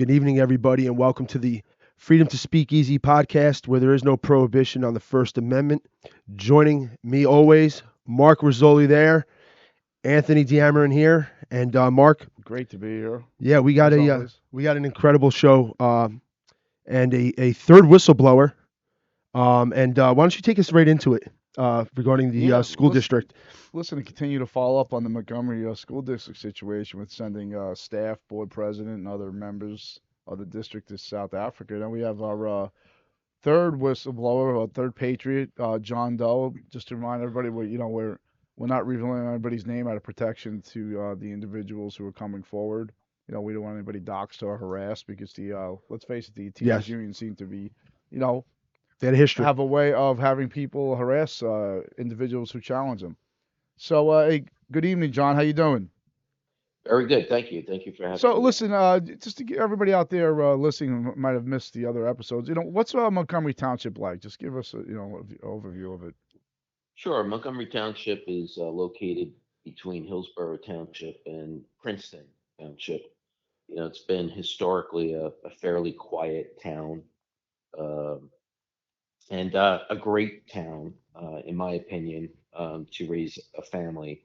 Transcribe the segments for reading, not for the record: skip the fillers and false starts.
Good evening, everybody, and welcome to the Freedom to Speak Easy podcast, where there is no prohibition on the First Amendment. Joining me always, Mark Rizzoli there, Anthony Diamarin here, and Mark. Great to be here, Yeah, as always. we got an incredible show and a third whistleblower. Why don't you take us right into it regarding the Yeah, school district? listen, to continue to follow up on the Montgomery school district situation with sending staff, board president, and other members of the district to South Africa. Then we have our third whistleblower, third patriot, John Doe. Just to remind everybody, we're not revealing anybody's name out of protection to the individuals who are coming forward. We don't want anybody doxxed or harassed because let's face it, the teachers Yes, union seem to be, you know, they had a history. have a way of having people harass individuals who challenge them. So, hey, good evening, John. How you doing? Very good. Thank you. Thank you for having So, me on. listen, just to get everybody out there listening who might have missed the other episodes, what's Montgomery Township like? Just give us an overview of it. Sure. Montgomery Township is located between Hillsborough Township and Princeton Township. It's been historically a fairly quiet town, um, and a great town, in my opinion, to raise a family.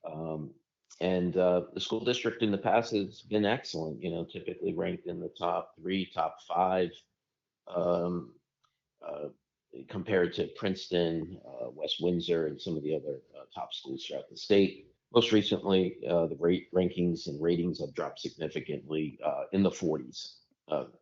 Um, and the school district in the past has been excellent, typically ranked in the top three, top five. Um, uh, Compared to Princeton, West Windsor, and some of the other top schools throughout the state. Most recently, the rate rankings and ratings have dropped significantly in the 40s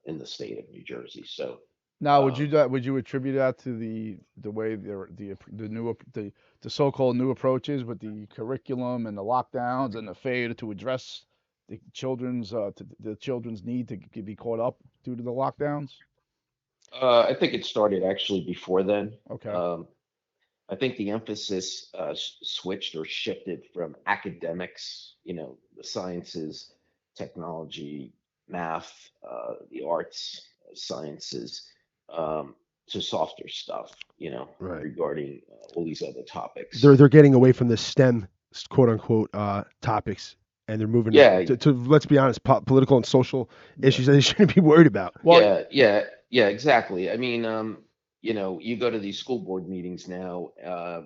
in the state of New Jersey. So, Now, um, would you attribute that to the way the new the so-called new approaches with the curriculum and the lockdowns and the failure to address the children's need to be caught up due to the lockdowns? I think it started actually before then. Okay. Um, I think the emphasis switched or shifted from academics, the sciences, technology, math, the arts, sciences, um, to softer stuff, Right. regarding all these other topics. They're getting away from the STEM quote unquote topics, and they're moving Yeah, to let's be honest, political and social Yeah. issues that they shouldn't be worried about. Well, yeah, exactly. I mean, you go to these school board meetings now.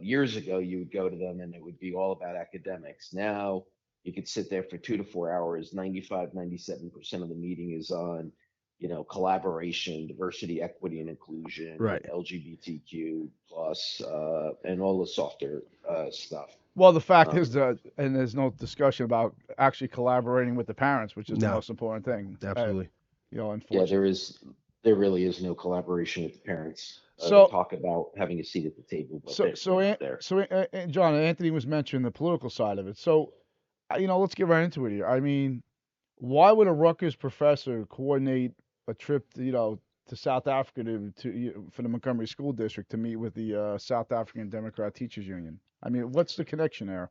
Years ago, you would go to them and it would be all about academics. Now you could sit there for 2 to 4 hours. 97% of the meeting is on, collaboration, diversity, equity, and inclusion, Right. LGBTQ plus, and all the softer stuff. Well, the fact Um, is that, and there's no discussion about actually collaborating with the parents, which is the No, most important thing. absolutely. yeah, Unfortunately. there really is no collaboration with the parents. They So, talk about having a seat at the table, but so, they're so, not An- there. so, John, Anthony was mentioning the political side of it. So, let's get right into it here. I mean, why would a Rutgers professor coordinate a trip, to South Africa for the Montgomery School District to meet with the South African Democrat Teachers Union? I mean, what's the connection there?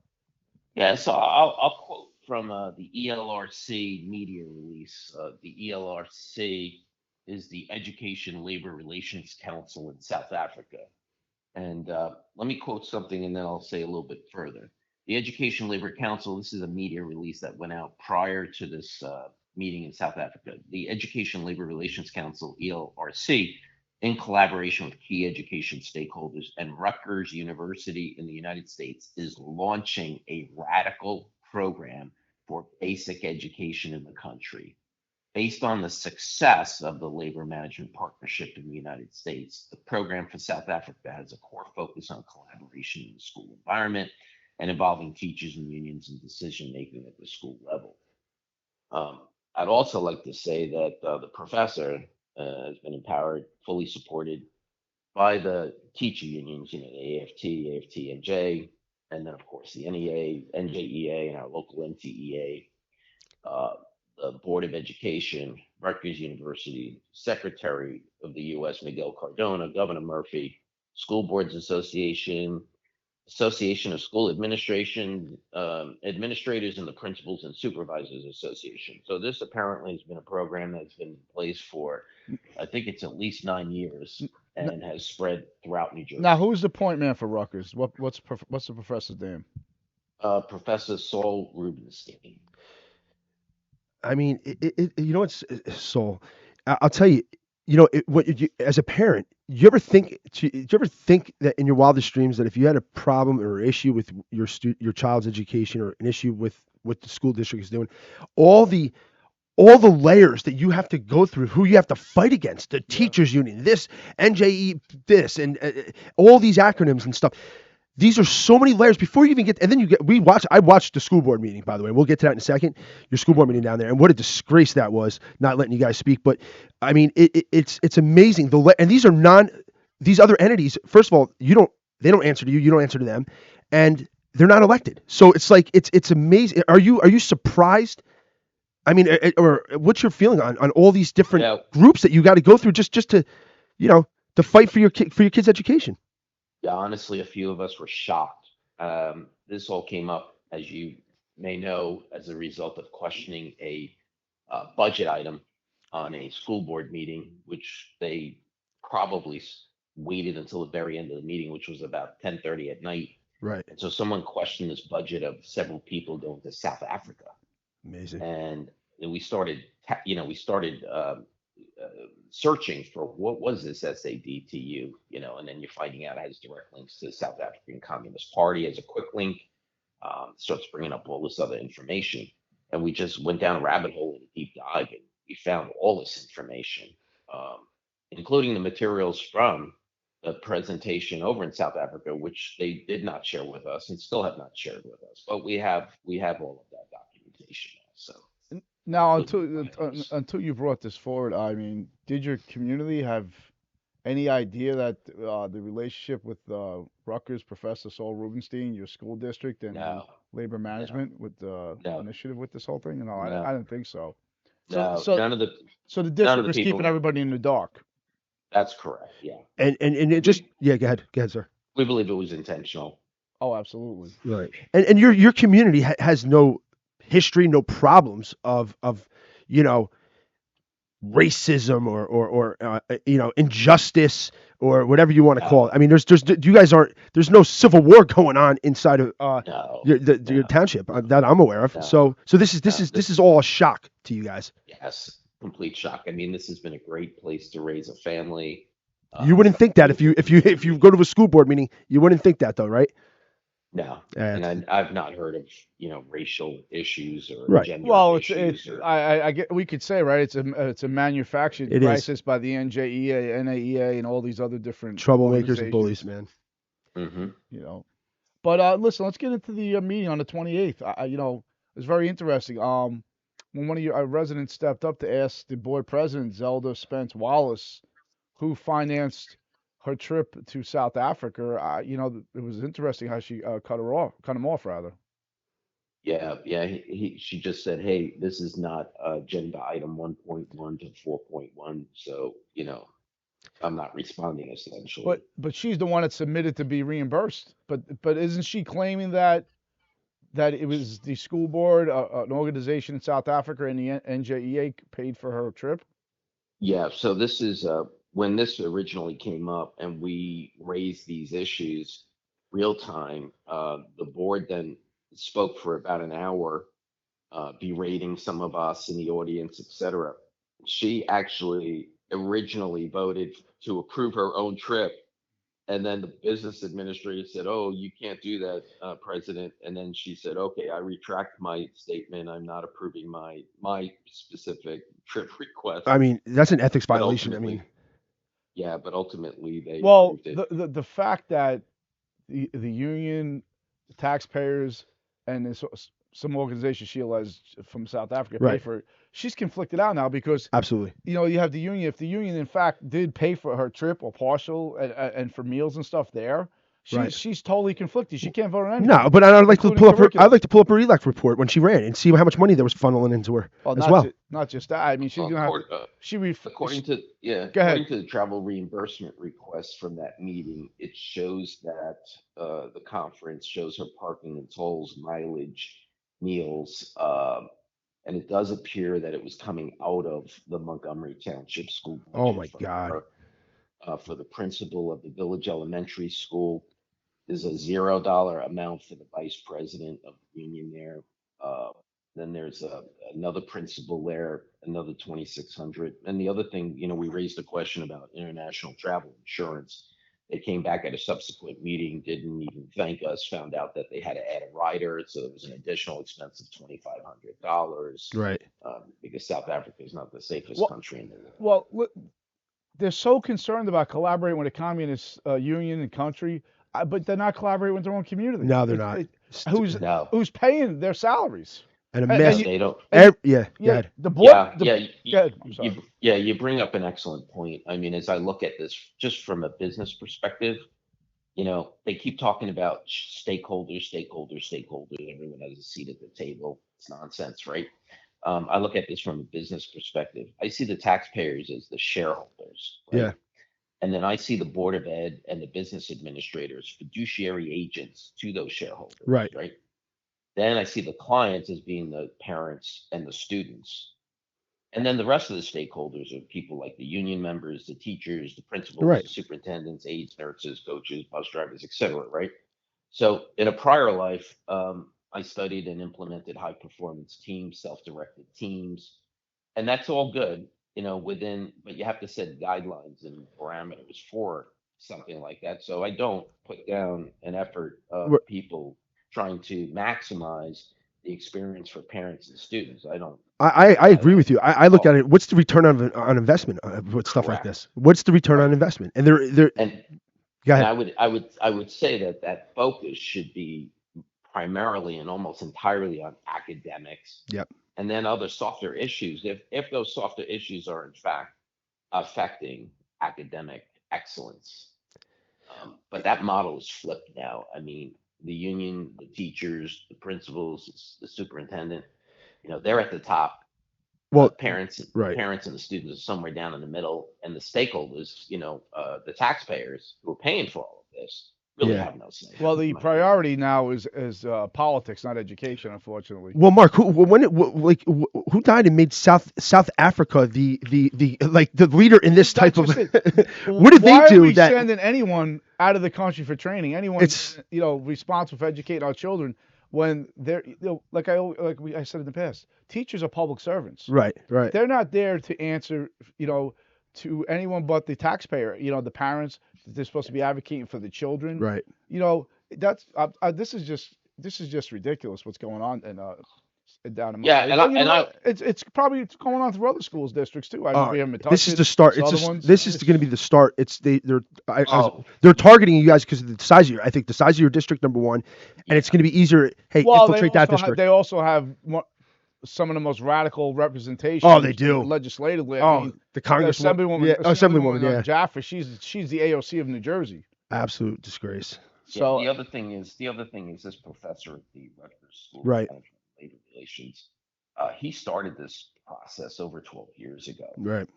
Yeah, so I'll quote from the ELRC media release. The ELRC is the Education Labor Relations Council in South Africa. And let me quote something and then I'll say a little bit further. The Education Labor Council, this is a media release that went out prior to this meeting in South Africa. The Education Labor Relations Council, ELRC, in collaboration with key education stakeholders and Rutgers University in the United States, is launching a radical program for basic education in the country. Based on the success of the Labor Management Partnership in the United States, the program for South Africa has a core focus on collaboration in the school environment and involving teachers and unions in decision making at the school level. Um, I'd also like to say that the professor has been empowered, fully supported by the teacher unions, the AFT, AFT-NJ, and then of course the NEA, NJEA, and our local NTEA, the Board of Education, Rutgers University, Secretary of the U.S. Miguel Cardona, Governor Murphy, School Boards Association, Association of School Administration Administrators, and the Principals and Supervisors Association. So this apparently has been a program that's been in place for, I think it's at least 9 years, N- and has spread throughout New Now, Jersey. who's the point man for Rutgers? What's the professor's name? Professor Saul Rubenstein. I mean, you know, Soul. I'll tell you. You know, as a parent, you ever think that in your wildest dreams that if you had a problem or issue with your child's education or an issue with what the school district is doing, all the all the layers that you have to go through, who you have to fight against, the Yeah. teachers union, this NJE, this, and all these acronyms and stuff. These are so many layers before you even get, and then you get. I watched the school board meeting, by the way. We'll get to that in a second. Your school board meeting down there, and what a disgrace that was, not letting you guys speak. But I mean, it's amazing. And these are these other entities. First of all, they don't answer to you. You don't answer to them, and they're not elected. So it's like it's amazing. Are you surprised? I mean, or what's your feeling on all these different Yeah, groups that you got to go through just to, you know, to fight for for your kids' education? yeah. Honestly, a few of us were shocked. This all came up, as you may know, as a result of questioning a budget item on a school board meeting, which they probably waited until the very end of the meeting, which was about 10:30 at night. Right. And so someone questioned this budget of several people going to South Africa, Amazing. and we started, we started searching for what was this SADTU, and then you're finding out it has direct links to the South African Communist Party as a quick link. Starts bringing up all this other information, and we just went down a rabbit hole in a deep dive, and we found all this information, um, including the materials from the presentation over in South Africa, which they did not share with us and still have not shared with us. But we have all of that documentation now. So Now, looking to find those. until you brought this forward, I mean, did your community have any idea that the relationship with Rutgers Professor Saul Rubenstein, your school district, and the No, labor no, management with the no, initiative with this whole thing? No, I no, didn't think so. So, no. so, so the None of district the was keeping people. everybody in the dark. That's correct. Yeah, And it just we yeah, go ahead, sir. we believe it was intentional. Oh, absolutely. Right. And your community has no history, no problems of you know racism or injustice or whatever you want to call it. No, I mean, there's you guys aren't there's no civil war going on inside of no, your no, township no, that I'm aware of. no, So this is this no. is this is all a shock to you guys. Yes, complete shock. I mean, this has been a great place to raise a family. You It's wouldn't a think that if you beautiful if you if you go community. to a school board meeting, you wouldn't think that though, right? No, Uh, and I've not heard of racial issues or right. gender Well, issues or I get we could say right. It's a manufactured It is crisis by the NJEA, NAEA, and all these other different troublemakers and bullies, organizations. man. hmm You know. But listen, let's get into the meeting on the 28th. It was very interesting. When one of your residents stepped up to ask the board president, Zelda Spence Wallace, who financed her trip to South Africa, it was interesting how she cut him off rather. Yeah, yeah. She just said, "Hey, this is not agenda item 1.1 to 4.1, so I'm not responding But essentially." she's the one that submitted to be reimbursed. But isn't she claiming that it was the school board, an organization in South Africa, and the NJEA paid for her trip? Yeah, so this is when this originally came up and we raised these issues real time. The board then spoke for about an hour, berating some of us in the audience, etc. She actually originally voted to approve her own trip, and then the business administrator said, "Oh, you can't do that, President." And then she said, "Okay, I retract my statement. I'm not approving my specific trip request." I mean, that's an ethics But violation. I mean, ultimately, yeah, but ultimately they Well, approved it. the fact that the union, the taxpayers, and some organization she alleged from South Africa pay right. for it, she's conflicted out now because Absolutely. you have the union. If the union in fact did pay for her trip or partial and for meals and stuff there, Right. she's totally conflicted. She can't vote on No, anything, but I'd like to including pull up her. I'd curriculum. like to pull up her elect report when she ran and see how much money there was funneling into her Well, as well. not just that. I mean, she's Well, gonna have to. She ref. according to Go ahead. according to the travel reimbursement request from that meeting, it shows that the conference shows her parking and tolls, mileage, meals, and it does appear that it was coming out of the Montgomery Township School Oh budget my from God. her. For the principal of the village elementary school, there's a $0 amount for the vice president of the union there. Uh, Then there's another principal there, another 2,600. And the other thing, we raised a question about international travel insurance. They came back at a subsequent meeting, didn't even thank us, found out that they had to add a rider, so there was an additional expense of $2,500 Right. because South Africa is not the safest Well, country in the world. they're so concerned about collaborating with a communist union and country, but they're not collaborating with their own community. No, they're not. Who's No, who's paying their salaries? And a And mess. no, you, they don't. Yeah, go yeah, ahead. the board. Yeah, yeah, Go ahead. I'm sorry. you bring up an excellent point. I mean, as I look at this just from a business perspective, they keep talking about stakeholders, stakeholders, stakeholders. Everyone has a seat at the table. It's nonsense, right? I look at this from a business perspective. I see the taxpayers as the shareholders, right? Yeah. And then I see the board of ed and the business administrators, fiduciary agents to those shareholders, Right. right? Then I see the clients as being the parents and the students. And then the rest of the stakeholders are people like the union members, the teachers, the principals, Right. the superintendents, aides, nurses, coaches, bus drivers, etc. Right? So in a prior life, I studied and implemented high performance teams, self-directed teams, and that's all good, but you have to set guidelines and parameters for something like that. So I don't put down an effort of Wh- people trying to maximize the experience for parents and students. I don't. I I agree don't. with you. I look Oh, at it. What's the return on investment with stuff like correct. this? What's the return on Right. investment? And they're And go and ahead. I would say that focus should be primarily and almost entirely on academics, Yep. and then other softer issues, if those softer issues are in fact affecting academic excellence. But that model is flipped now. I mean, the union, the teachers, the principals, the superintendent, they're at the top. Well, Parents, the right. parents and the students are somewhere down in the middle, and the stakeholders, the taxpayers who are paying for all of this, really Yeah. have no say, Well, the in my opinion. priority now is politics, not education, unfortunately. Well, Mark, who died and made South Africa the like the leader in this type That's of? just it. What did they Why are do we that? sending anyone out of the country for training? Anyone It's responsible for educating our children when they're I said in the past, teachers are public servants. right, right, They're not there to answer to anyone but the taxpayer. The parents. They're supposed to be advocating for the children. right. That's this is just ridiculous what's going on down in my Yeah, state. and I But and I it's going on through other schools districts too. I know Uh, we haven't this touched is it. the start. There's other ones. This is going to be It's the start. It's oh they're targeting you guys because of the size of your. I think the size of your district number one, and it's yeah. going to be easier. Hey, well, infiltrate that district. they also have some of the most radical Oh, they representation do. legislatively. I Oh, mean, the the congresswoman. Assemblywoman, Yeah, assemblywoman. Yeah, Jaffa, she's the AOC of New Jersey. absolute disgrace. Yeah, So the other thing is this professor at the Rutgers School of Right, Management and Labor Relations. He started this process over 12 years ago, right.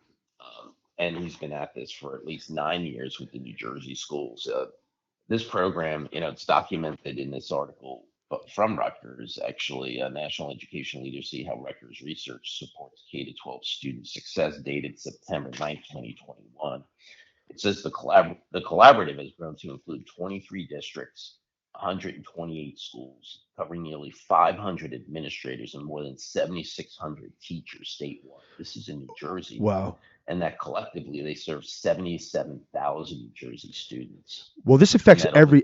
and he's been at this for at least 9 years with the New Jersey schools. This program, it's documented in this article from Rutgers, actually, National Education Literacy: How Rutgers Research Supports K to 12 Student Success, dated September 9th, 2021. It says the collaborative has grown to include 23 districts, 128 schools, covering nearly 500 administrators and more than 7,600 teachers statewide. This is in New Jersey, Wow. and that collectively they serve 77,000 New Jersey students, Well, this and affects that over.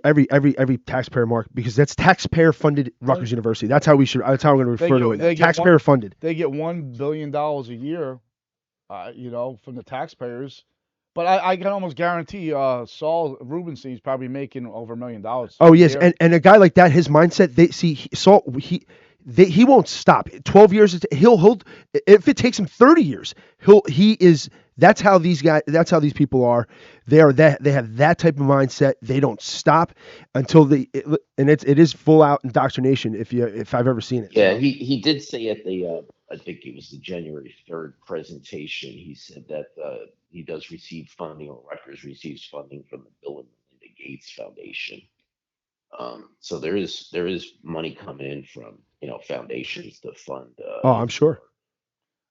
every taxpayer, Mark, because that's taxpayer funded well, Rutgers University. That's how we should. That's how I'm going to they refer to it get now. they get one Taxpayer funded. they get $1 billion a year, from the taxpayers. But I can almost guarantee Saul Rubenstein's probably making over $1 million Oh a yes, year. and a guy like that, his mindset. They see he won't stop. 12 years. He'll if it takes him 30 years. He is. That's how these guys. That's how these people are. They have that type of mindset. They don't stop until and it is full out indoctrination. If I've ever seen it. Yeah, So he did say at the I think it was the January 3rd presentation. He said that he does receive funding, or Rutgers receives funding from the Bill and Melinda Gates Foundation. So there is money coming in from foundations to fund oh, I'm his sure. work.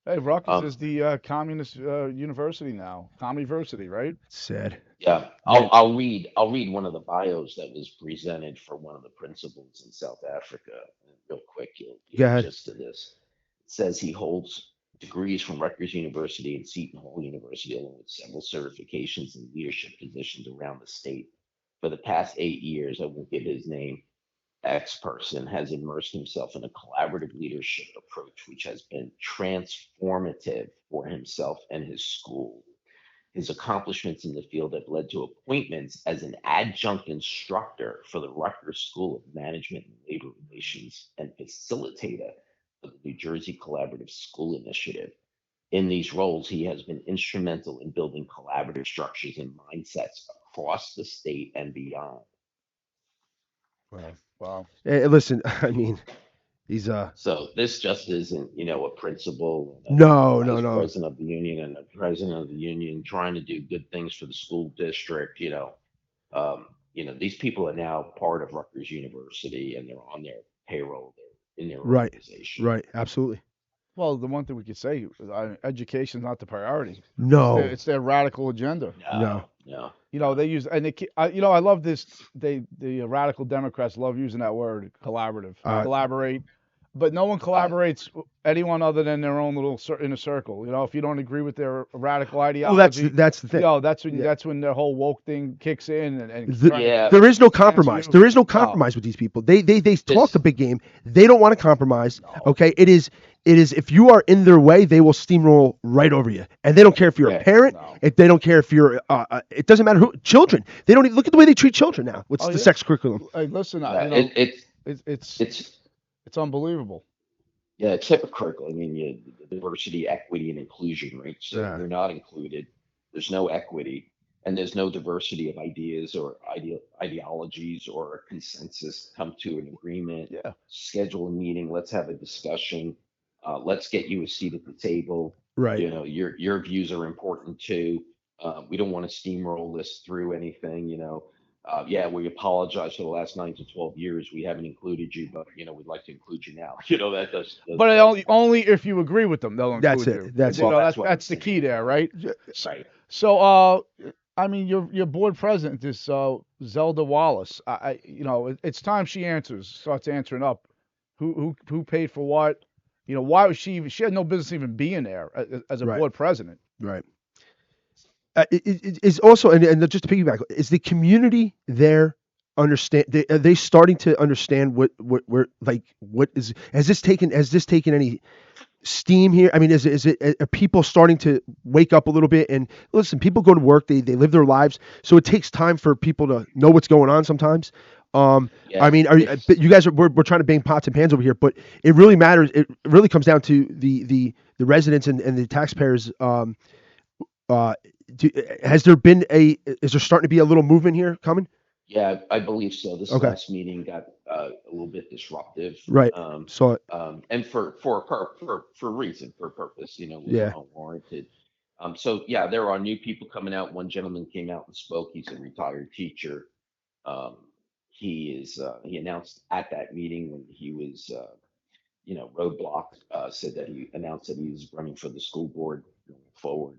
Hey, Rutgers Um, is the communist university now, Communiversity, right? It's sad. yeah, I'll Man, I'll read one of the bios that was presented for one of the principals in South Africa. real quick. You'll Go get the ahead. gist of this. It says he holds degrees from Rutgers University and Seton Hall University, along with several certifications in leadership positions around the state. For the past 8 years, I won't give his name, X person has immersed himself in a collaborative leadership approach, which has been transformative for himself and his school. His accomplishments in the field have led to appointments as an adjunct instructor for the Rutgers School of Management and Labor Relations and facilitator for the New Jersey Collaborative School Initiative. In these roles, he has been instrumental in building collaborative structures and mindsets across the state and beyond. Wow. Wow. Listen, I mean, he's So this just isn't, a principal and no, a no, vice no. president of the union and a president of the union trying to do good things for the school district. These people are now part of Rutgers University and they're on their payroll. They're in their Right, organization. right, absolutely. Well, the one thing we could say, education's not the priority. No, It's their radical agenda. no. No. They use and I love this. The radical Democrats love using that word collaborative, Uh, collaborate, but no one Uh, collaborates with anyone other than their own little inner circle. If you don't agree with their radical Well, that's ideology, that's the thing. that's when Yeah. that's when their whole woke thing kicks in and The- trying to yeah. there is no dance compromise. you. There is no No, compromise with these people. They talk This a big game. They don't want to compromise. no. Okay, it is if you are in their way, they will steamroll right over you, and they don't care if you're a Yeah. parent. No. If they don't care if you're, it doesn't matter who. Children, they don't even, look at the way they treat children now with Oh, the yeah. sex curriculum. Hey, listen, it's it's it's unbelievable. Yeah, it's hypocritical. I mean, the diversity, equity, and inclusion, right? So Yeah. you're not included. There's no equity, and there's no diversity of ideas or ideologies or a consensus. Come to an agreement. Yeah. Schedule a meeting. Let's have a discussion. Let's get you a seat at the table. Right. Your views are important too. We don't want to steamroll this through anything. Yeah, we apologize for the last 9 to 12 years. We haven't included you, but we'd like to include you now. That does But does only if you agree with them, they'll That's include it. you. That's well, it. that's what I'm That's the key saying. there, right? Right. So, I mean, your board president, this Zelda Wallace. It's time she starts answering up. Who paid for what? Why was she had no business even being there as a Right. board president. Right. It is also, and just to piggyback, is the community there understand? Are they starting to understand what we're like? What is has this taken any steam here? I mean, are people starting to wake up a little bit? And listen, people go to work, they live their lives, so it takes time for people to know what's going on sometimes. Yeah. I mean, but you guys we're trying to bang pots and pans over here, but it really matters. It really comes down to the residents and the taxpayers. Uh, has there been is there starting to be a little movement here coming? Yeah, I believe so. This Okay. last meeting got a little bit disruptive. Right. So And for reason, for purpose, was yeah. unwarranted. So yeah, there are new people coming out. One gentleman came out and spoke. He's a retired teacher. Um, he announced at that meeting when he was roadblocked, said that he announced that he was running for the school board going forward.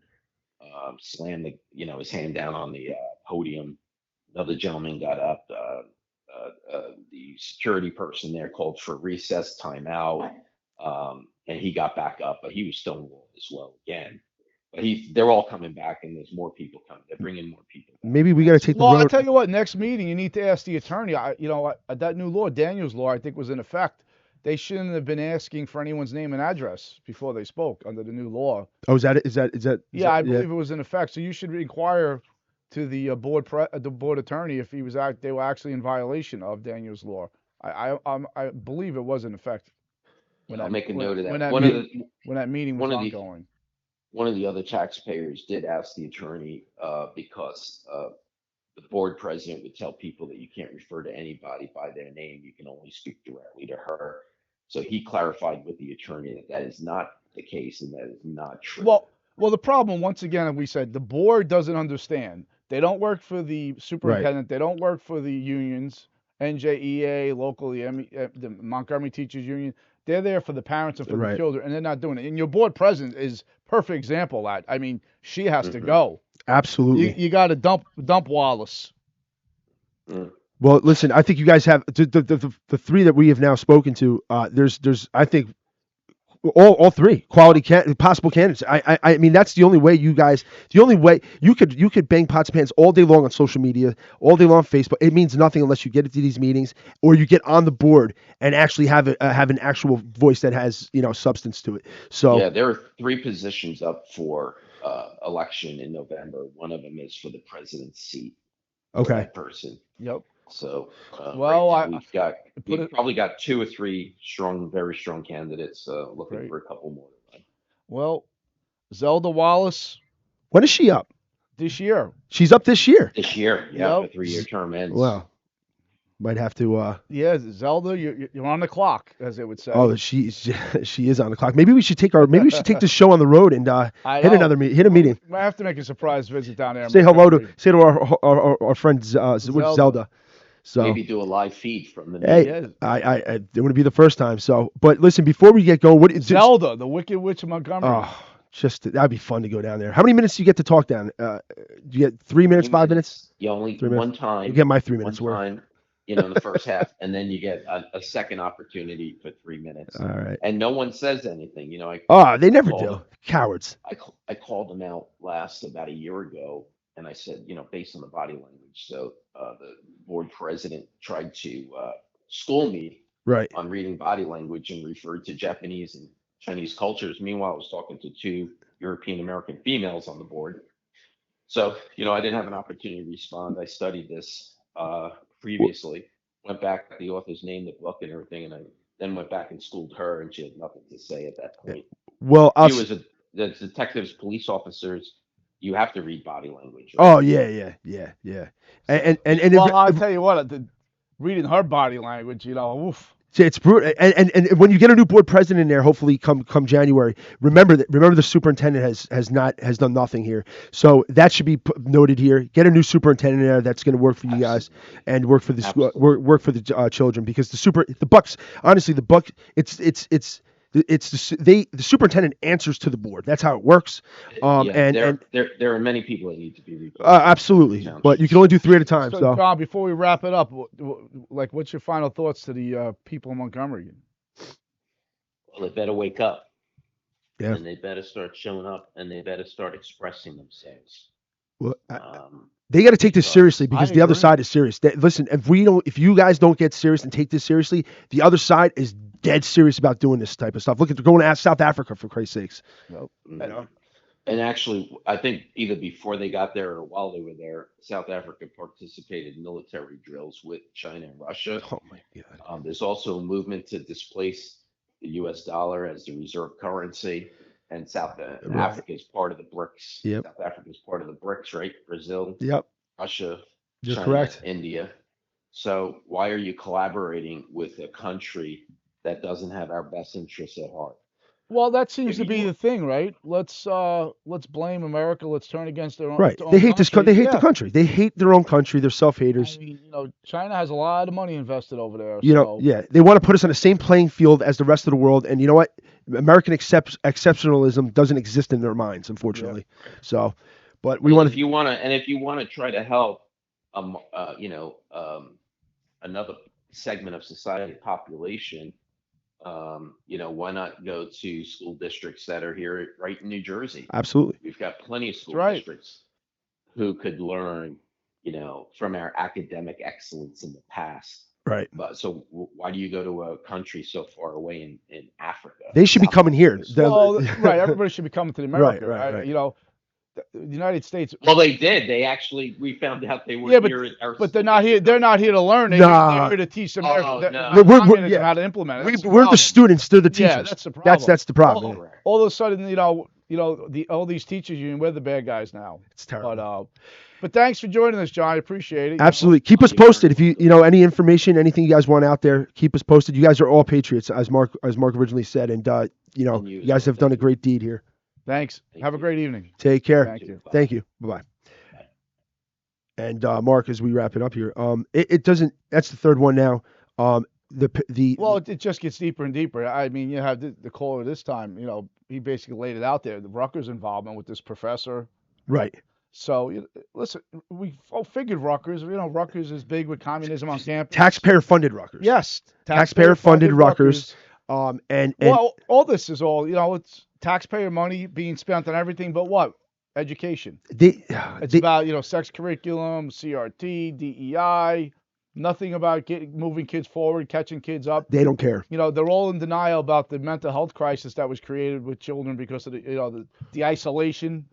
Slammed his hand down on the podium. Another gentleman got up. The security person there called for recess, timeout, and he got back up, but he was stonewalled as well again. But they're all coming back, and there's more people coming. They're bringing more people back. Maybe we got to take the Well, I road. tell you what, next meeting you need to ask the attorney. That new law, Daniel's law, I think was in effect. They shouldn't have been asking for anyone's name and address before they spoke under the new law. Oh, is that it? Is that? Yeah, I believe it was in effect. So you should inquire to the the board attorney if they were actually in violation of Daniel's law. I believe it was in effect I'll make a note of that. when that One of the when that meeting was one of the ongoing. one of the other taxpayers did ask the attorney because the board president would tell people that you can't refer to anybody by their name. You can only speak directly to her. So he clarified with the attorney that that is not the case and that is not true. Well, the problem, once again, we said the board doesn't understand. They don't work for the superintendent. They don't work for the unions, NJEA, local, the Montgomery Teachers Union. They're there for the parents and for the children, and they're not doing it. And your board president is perfect example of that. I mean, she has to go. Absolutely. You got to dump Wallace. Mm. Well, listen, I think you guys have the three that we have now spoken to. There's I think all three possible candidates. I mean that's the only way you guys. The only way you could bang pots and pans all day long on social media, all day long on Facebook. It means nothing unless you get into these meetings or you get on the board and actually have an actual voice that has substance to it. So Yeah, there are three positions up for election in November. One of them is for the president's seat for okay, that person. Yep. So right Well, now I put we've it probably got two or three strong, very strong candidates. Looking great. for a couple more to run Well, Zelda Wallace when is she up? this year. She's up this year. this year. Yeah, Yep. the 3-year term ends. Wow, might have to. Yeah, Zelda, you're on the clock, as they would say. Oh, she is on the clock. Maybe we should take this show on the road and I hit know. hit a meeting. Might have to make a surprise visit down there. in Say hello to Montgomery. our friend Zelda. So Maybe do a live feed from the hey, meeting. Yeah, it wouldn't be the first time. So, but listen, before we get going, Zelda, the Wicked Witch of Montgomery. oh, that'd be fun to go down there. How many minutes do you get to talk down? Do you get 3 minutes, 5 minutes? You only 3 minutes. one time. You get my 3 One minutes worth. time, in the first half, and then you get a second opportunity for 3 minutes. All right. And no one says anything. Oh, they never called do. them- Cowards. I called them out last about a year ago, and I said, based on the body language. So the board president tried to school me Right. on reading body language and referred to Japanese and Chinese cultures. Meanwhile, I was talking to two European American females on the board. So, I didn't have an opportunity to respond. I studied this previously, went back at the author's name, the book, and everything, and I then went back and schooled her, and she had nothing to say at that point. Well, You, as the detectives, police officers, you have to read body language, right? oh yeah. And Well, I'll tell you what, reading her body language, oof. it's brutal. And when you get a new board president in there, hopefully come January, remember the superintendent has done nothing here. So that should be noted here. Get a new superintendent in there that's going to work for you guys and work for the school, Absolutely. work for the children because the Bucks, honestly, the Buck, the superintendent answers to the board. That's how it works. And there are many people that need to be replaced. absolutely, but you can only do three at a time. So, So John, before we wrap it up, what's your final thoughts to the people in Montgomery? Well, they better wake up, yeah. and they better start showing up, and they better start expressing themselves. Well, Um, they got to take this seriously because I the other agree. side is serious. Listen, if you guys don't get serious and take this seriously, the other side is dead serious about doing this type of stuff. Look at they're going to South Africa for Christ's sakes. Nope. mhm. And actually, I think either before they got there or while they were there, South Africa participated in military drills with China and Russia. Oh my God. There's also a movement to displace the U.S. dollar as the reserve currency, and South Africa is part of the BRICS. Yep. South Africa is part of the BRICS, right? Brazil, Yep. Russia, You're China, correct. India. So why are you collaborating with a country that doesn't have our best interests at heart? Well, that seems to Maybe be more. the thing, right? Let's blame America. Let's turn against their own. Right. Own They hate this. country. They hate the Yeah. country. They hate their own country. They're self-haters. I mean, China has a lot of money invested over there. Yeah, they want to put us on the same playing field as the rest of the world, and you know what? American exceptionalism doesn't exist in their minds, unfortunately. So, but we want If you want to, and if you want to try to help, another segment of society, population, why not go to school districts that are here right in New Jersey? absolutely. We've got plenty of school right. districts who could learn, from our academic excellence in the past. Right. But so why do you go to a country so far away in Africa? They should be South coming here. Africa? Well, right. Everybody should be coming to America. Right. The United States. Well, they did. We found out they were Yeah, but- here. At our But they're not here. They're not here to learn. Nah. They're here to teach America. Oh, they're no. not We're- communists yeah. how to implement it. That's We're the problem. students. They're the teachers. Yeah, that's the problem. That's the problem. Correct. All of a sudden, all these teachers union, we're the bad guys now. It's terrible. But thanks for joining us, John. I appreciate it. Absolutely. Keep us posted. If you any information, anything you guys want out there, keep us posted. You guys are all patriots, as Mark originally said, and you And you as guys well. have done a Thank you. great deed here. Thanks. Thank Have a you. great evening. Take care. Thank you. Thank you. Bye-bye. And Mark, as we wrap it up here, it doesn't. That's the third one now. Well, it just gets deeper and deeper. I mean, you have the caller this time. He basically laid it out there. The Rutgers involvement with this professor. right. So listen, we all figured Rutgers. Rutgers is big with communism on campus. Taxpayer-funded Rutgers. Yes, Taxpayer-funded Rutgers. And well, all this is all it's taxpayer money being spent on everything, but what? Education. It's about sex curriculum, CRT, DEI. Nothing about moving kids forward, catching kids up. They don't care. They're all in denial about the mental health crisis that was created with children because of the isolation.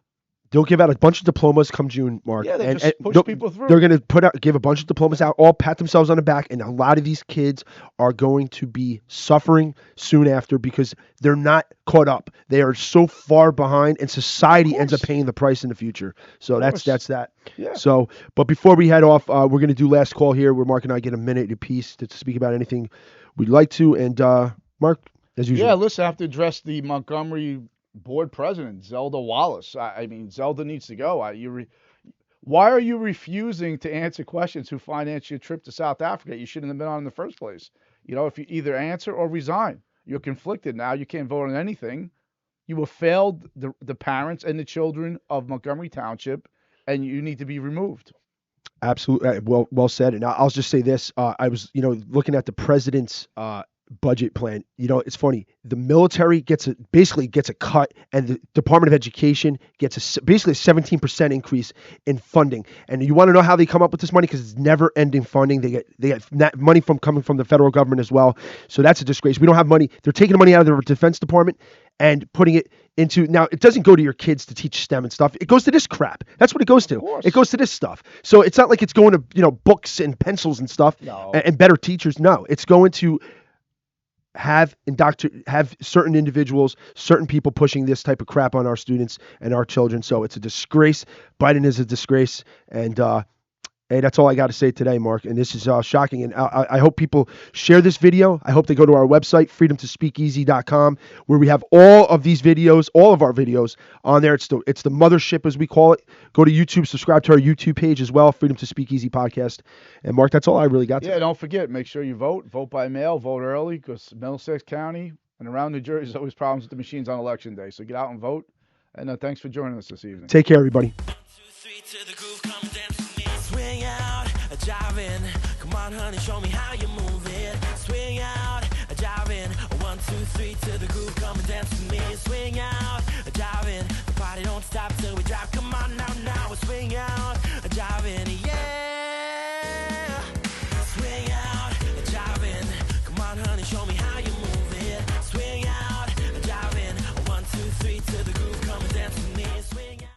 They'll give out a bunch of diplomas come June, Mark. Yeah, they just push people through. They're going to give a bunch of diplomas out, all pat themselves on the back, and a lot of these kids are going to be suffering soon after because they're not caught up. They are so far behind, and society ends up paying the price in the future. So that's that. Yeah. So, but before we head off, we're going to do last call here, where Mark and I get a minute apiece to speak about anything we'd like to. And Mark, as usual. Yeah, listen, I have to address the Montgomery board president, Zelda Wallace. I mean, Zelda needs to go. Why are you refusing to answer questions who financed your trip to South Africa? You shouldn't have been on in the first place. If you either answer or resign, you're conflicted now. You can't vote on anything. You have failed the parents and the children of Montgomery Township, and you need to be removed. Absolutely. Well said. And I'll just say this. I was, looking at the president's budget plan. It's funny. The military basically gets a cut, and the Department of Education gets basically a 17% increase in funding. And you want to know how they come up with this money? Because it's never-ending funding. They get money coming from the federal government as well. So that's a disgrace. We don't have money. They're taking the money out of the Defense Department and putting it into, now it doesn't go to your kids to teach STEM and stuff. It goes to this crap. That's what it goes to. It goes to this stuff. So it's not like it's going to books and pencils and stuff. No. and better teachers. No, it's going to have certain individuals, certain people pushing this type of crap on our students and our children. So it's a disgrace. Biden is a disgrace. And hey, that's all I got to say today, Mark. And this is shocking. And I hope people share this video. I hope they go to our website, freedomtospeakeasy.com, where we have all of these videos, all of our videos on there. It's the mothership, as we call it. Go to YouTube, subscribe to our YouTube page as well, Freedom to Speak Easy podcast. And Mark, that's all I really got. Yeah, don't forget, make sure you vote by mail, vote early, because Middlesex County and around New Jersey, there's always problems with the machines on Election Day. So get out and vote. And thanks for joining us this evening. Take care, everybody. Jive in, come on honey, show me how you move it. Swing out, jive in, 1, 2, 3 to the groove, come and dance with me. Swing out, jive in, the party don't stop till